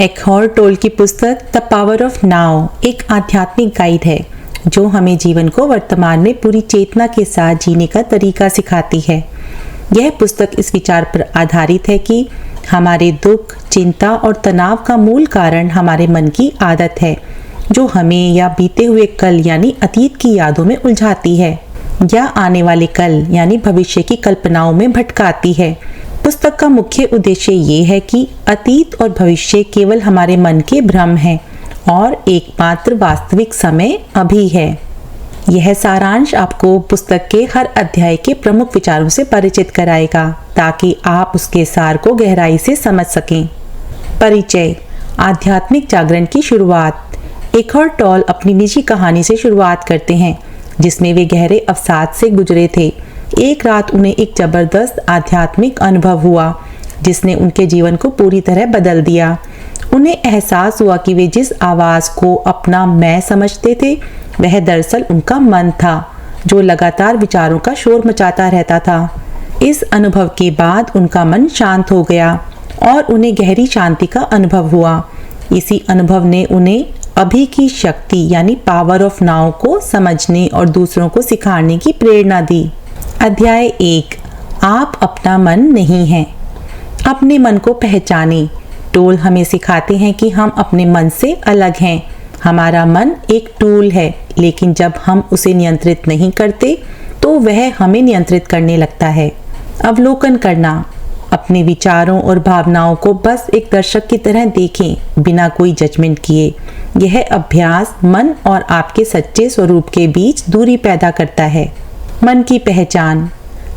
एकहॉर्ट toll की पुस्तक the power of now एक आध्यात्मिक गाइड है जो हमें जीवन को वर्तमान में पूरी चेतना के साथ जीने का तरीका सिखाती है। यह पुस्तक इस विचार पर आधारित है कि हमारे दुख, चिंता और तनाव का मूल कारण हमारे मन की आदत है जो हमें या बीते हुए कल यानी अतीत की यादों में उलझाती है या आने वाले कल यानी भविष्य की कल्पनाओं में भटकाती है। पुस्तक का मुख्य उद्देश्य ये है कि अतीत और भविष्य केवल हमारे मन के भ्रम हैं और एकमात्र वास्तविक समय अभी है। यह सारांश आपको पुस्तक के हर अध्याय के प्रमुख विचारों से परिचित कराएगा ताकि आप उसके सार को गहराई से समझ सकें। परिचय। आध्यात्मिक जागरण की शुरुआत। एकहॉर्ट टोल अपनी निजी कहानी से शुरुआत करते हैं जिसमें वे गहरे अवसाद से गुजरे थे। एक रात उन्हें एक जबरदस्त आध्यात्मिक अनुभव हुआ जिसने उनके जीवन को पूरी तरह बदल दिया। उन्हें एहसास हुआ कि वे जिस आवाज को अपना मैं समझते थे वह दरअसल उनका मन था जो लगातार विचारों का शोर मचाता रहता था। इस अनुभव के बाद उनका मन शांत हो गया और उन्हें गहरी शांति का अनुभव हुआ। इसी अनुभव ने उन्हें अभी की शक्ति यानी पावर ऑफ नाउ को समझने और दूसरों को सिखाने की प्रेरणा दी। अध्याय 1। आप अपना मन नहीं हैं। अपने मन को पहचानें। टोल हमें सिखाते हैं कि हम अपने मन से अलग हैं। हमारा मन एक टूल है, लेकिन जब हम उसे नियंत्रित नहीं करते तो वह हमें नियंत्रित करने लगता है। अवलोकन करना। अपने विचारों और भावनाओं को बस एक दर्शक की तरह देखें बिना कोई जजमेंट किए। यह अभ्यास मन और आपके सच्चे स्वरूप के बीच दूरी पैदा करता है। मन की पहचान।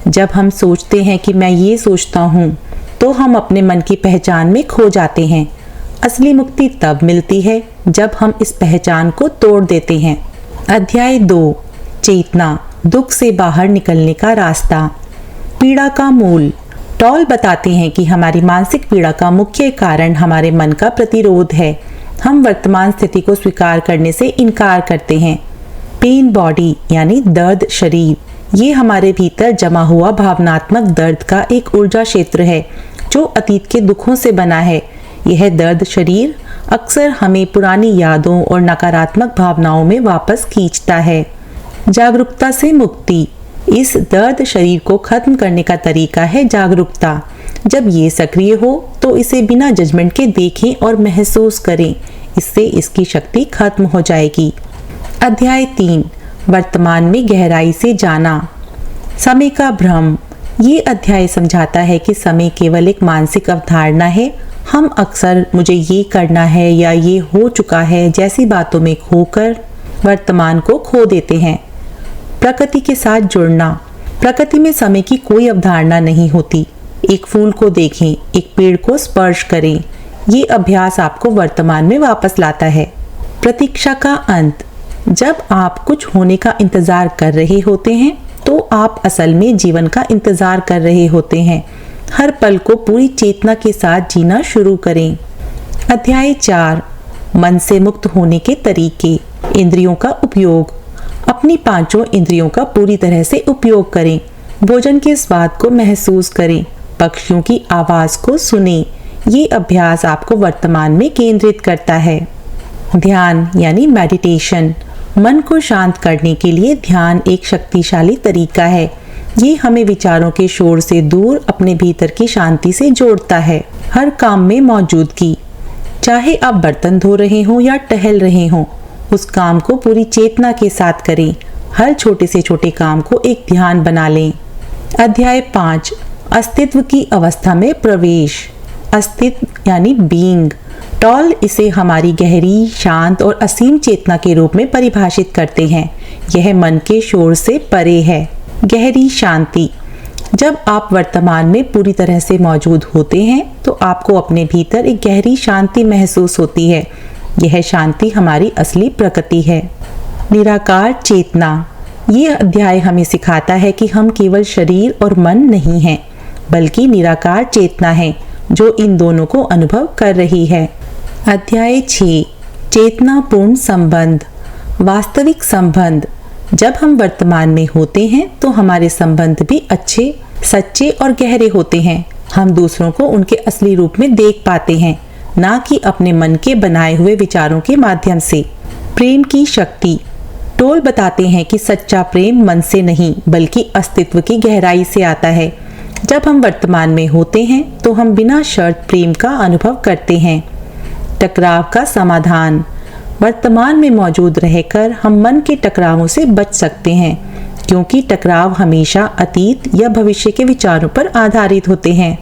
जब हम सोचते हैं कि मैं ये सोचता हूँ तो हम अपने मन की पहचान में खो जाते हैं। असली मुक्ति तब मिलती है जब हम इस पहचान को तोड़ देते हैं। अध्याय 2। चेतना। दुख से बाहर निकलने का रास्ता। पीड़ा का मूल। टोल बताते हैं कि हमारी मानसिक पीड़ा का मुख्य कारण हमारे मन का प्रतिरोध है। हम वर्तमान स्थिति को स्वीकार करने से इनकार करते हैं। पेन बॉडी यानी दर्द शरीर। ये हमारे भीतर जमा हुआ भावनात्मक दर्द का एक ऊर्जा क्षेत्र है जो अतीत के दुखों से बना है। यह दर्द शरीर अक्सर हमें पुरानी यादों और नकारात्मक भावनाओं में वापस खींचता है। जागरूकता से मुक्ति। इस दर्द शरीर को खत्म करने का तरीका है जागरूकता। जब ये सक्रिय हो तो इसे बिना जजमेंट के देखें और महसूस करें। इससे इसकी शक्ति खत्म हो जाएगी। अध्याय 3। वर्तमान में गहराई से जाना। समय का भ्रम। ये अध्याय समझाता है कि समय केवल एक मानसिक अवधारणा है। हम अक्सर मुझे ये करना है या ये हो चुका है जैसी बातों में खोकर वर्तमान को खो देते हैं। प्रकृति के साथ जुड़ना। प्रकृति में समय की कोई अवधारणा नहीं होती। एक फूल को देखें, एक पेड़ को स्पर्श करें। ये अभ्यास आपको वर्तमान में वापस लाता है। प्रतीक्षा का अंत। जब आप कुछ होने का इंतजार कर रहे होते हैं तो आप असल में जीवन का इंतजार कर रहे होते हैं। हर पल को पूरी चेतना के साथ जीना शुरू करें। अध्याय 4। मन से मुक्त होने के तरीके। इंद्रियों का उपयोग। अपनी 5 इंद्रियों का पूरी तरह से उपयोग करें। भोजन के स्वाद को महसूस करें। पक्षियों की आवाज को सुनें। ये अभ्यास आपको वर्तमान में केंद्रित करता है। ध्यान यानी मेडिटेशन। मन को शांत करने के लिए ध्यान एक शक्तिशाली तरीका है। ये हमें विचारों के शोर से दूर अपने भीतर की शांति से जोड़ता है। हर काम में मौजूदगी। चाहे आप बर्तन धो रहे हों या टहल रहे हों, उस काम को पूरी चेतना के साथ करें। हर छोटे से छोटे काम को एक ध्यान बना लें। अध्याय 5। अस्तित्व की अवस्था में प्रवेश। अस्तित्व यानी बीइंग। टोल इसे हमारी गहरी, शांत और असीम चेतना के रूप में परिभाषित करते हैं। यह मन के शोर से परे है। गहरी शांति। जब आप वर्तमान में पूरी तरह से मौजूद होते हैं तो आपको अपने भीतर एक गहरी शांति महसूस होती है। यह शांति हमारी असली प्रकृति है। निराकार चेतना। ये अध्याय हमें सिखाता है कि हम केवल शरीर और मन नहीं हैं, बल्कि निराकार चेतना है जो इन दोनों को अनुभव कर रही है। अध्याय 6। चेतनापूर्ण संबंध। वास्तविक संबंध। जब हम वर्तमान में होते हैं तो हमारे संबंध भी अच्छे, सच्चे और गहरे होते हैं। हम दूसरों को उनके असली रूप में देख पाते हैं। ना कि अपने मन के बनाए हुए विचारों के माध्यम से। प्रेम की शक्ति। टोल बताते हैं कि सच्चा प्रेम मन से नहीं बल्कि अस्तित्व की गहराई से आता है। जब हम वर्तमान में होते हैं तो हम बिना शर्त प्रेम का अनुभव करते हैं। टकराव का समाधान। वर्तमान में मौजूद रहकर हम मन के टकरावों से बच सकते हैं, क्योंकि टकराव हमेशा अतीत या भविष्य के विचारों पर आधारित होते हैं।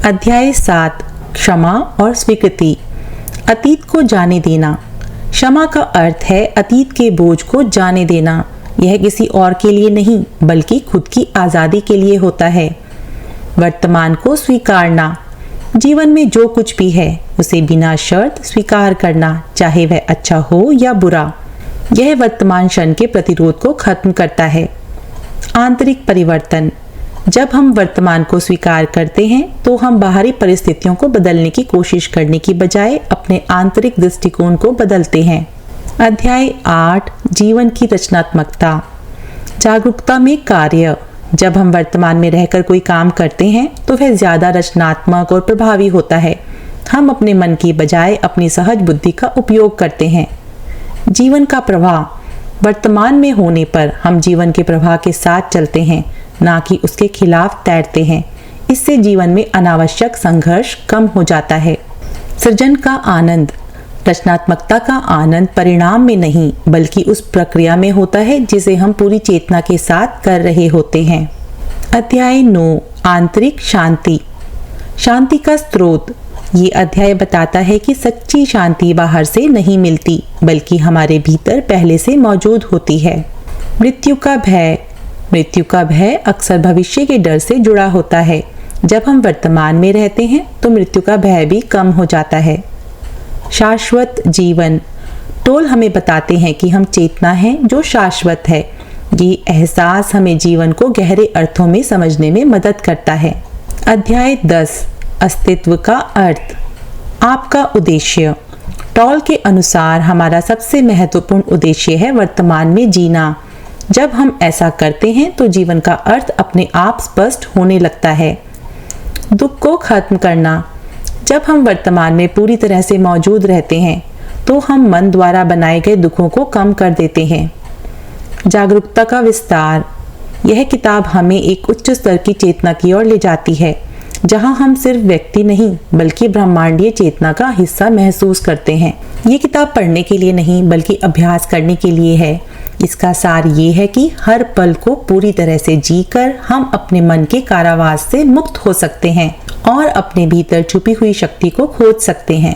अध्याय 7, क्षमा और स्वीकृति। अतीत को जाने देना। क्षमा का अर्थ है अतीत के बोझ को जाने देना। यह किसी और के लिए नहीं बल्कि खुद की आज़ादी के लिए होता है। वर्तमान को स्वीकारना। जीवन में जो कुछ भी है उसे बिना शर्त स्वीकार करना, चाहे वह अच्छा हो या बुरा। यह वर्तमान क्षण के प्रतिरोध को खत्म करता है। आंतरिक परिवर्तन। जब हम वर्तमान को स्वीकार करते हैं तो हम बाहरी परिस्थितियों को बदलने की कोशिश करने की बजाय अपने आंतरिक दृष्टिकोण को बदलते हैं। अध्याय 8, जीवन की रचनात्मकता। जागरूकता में कार्य। जब हम वर्तमान में रहकर कोई काम करते हैं तो वह ज्यादा रचनात्मक और प्रभावी होता है। हम अपने मन की बजाय अपनी सहज बुद्धि का उपयोग करते हैं। जीवन का प्रवाह। वर्तमान में होने पर हम जीवन के प्रवाह के साथ चलते हैं, ना कि उसके खिलाफ तैरते हैं। इससे जीवन में अनावश्यक संघर्ष कम हो जाता है। सृजन का आनंद। रचनात्मकता का आनंद परिणाम में नहीं बल्कि उस प्रक्रिया में होता है जिसे हम पूरी चेतना के साथ कर रहे होते हैं। अध्याय 9, आंतरिक शांति। शांति का स्रोत। ये अध्याय बताता है कि सच्ची शांति बाहर से नहीं मिलती बल्कि हमारे भीतर पहले से मौजूद होती है। मृत्यु का भय। मृत्यु का भय अक्सर भविष्य के डर से जुड़ा होता है। जब हम वर्तमान में रहते हैं तो मृत्यु का भय भी कम हो जाता है। शाश्वत जीवन। टोल हमें बताते हैं कि हम चेतना हैं जो शाश्वत है। ये एहसास हमें जीवन को गहरे अर्थों में समझने में मदद करता है। अध्याय 10, अस्तित्व का अर्थ। आपका उद्देश्य। टॉल के अनुसार हमारा सबसे महत्वपूर्ण उद्देश्य है वर्तमान में जीना। जब हम ऐसा करते हैं तो जीवन का अर्थ अपने आप स्पष्ट होने लगता है। दुख को खत्म करना। जब हम वर्तमान में पूरी तरह से मौजूद रहते हैं तो हम मन द्वारा बनाए गए दुखों को कम कर देते हैं। जागरूकता का विस्तार। यह किताब हमें एक उच्च स्तर की चेतना की ओर ले जाती है, जहां हम सिर्फ व्यक्ति नहीं बल्कि ब्रह्मांडीय चेतना का हिस्सा महसूस करते हैं। ये किताब पढ़ने के लिए नहीं बल्कि अभ्यास करने के लिए है। इसका सार ये है कि हर पल को पूरी तरह से जीकर हम अपने मन के कारावास से मुक्त हो सकते हैं और अपने भीतर छुपी हुई शक्ति को खोज सकते हैं।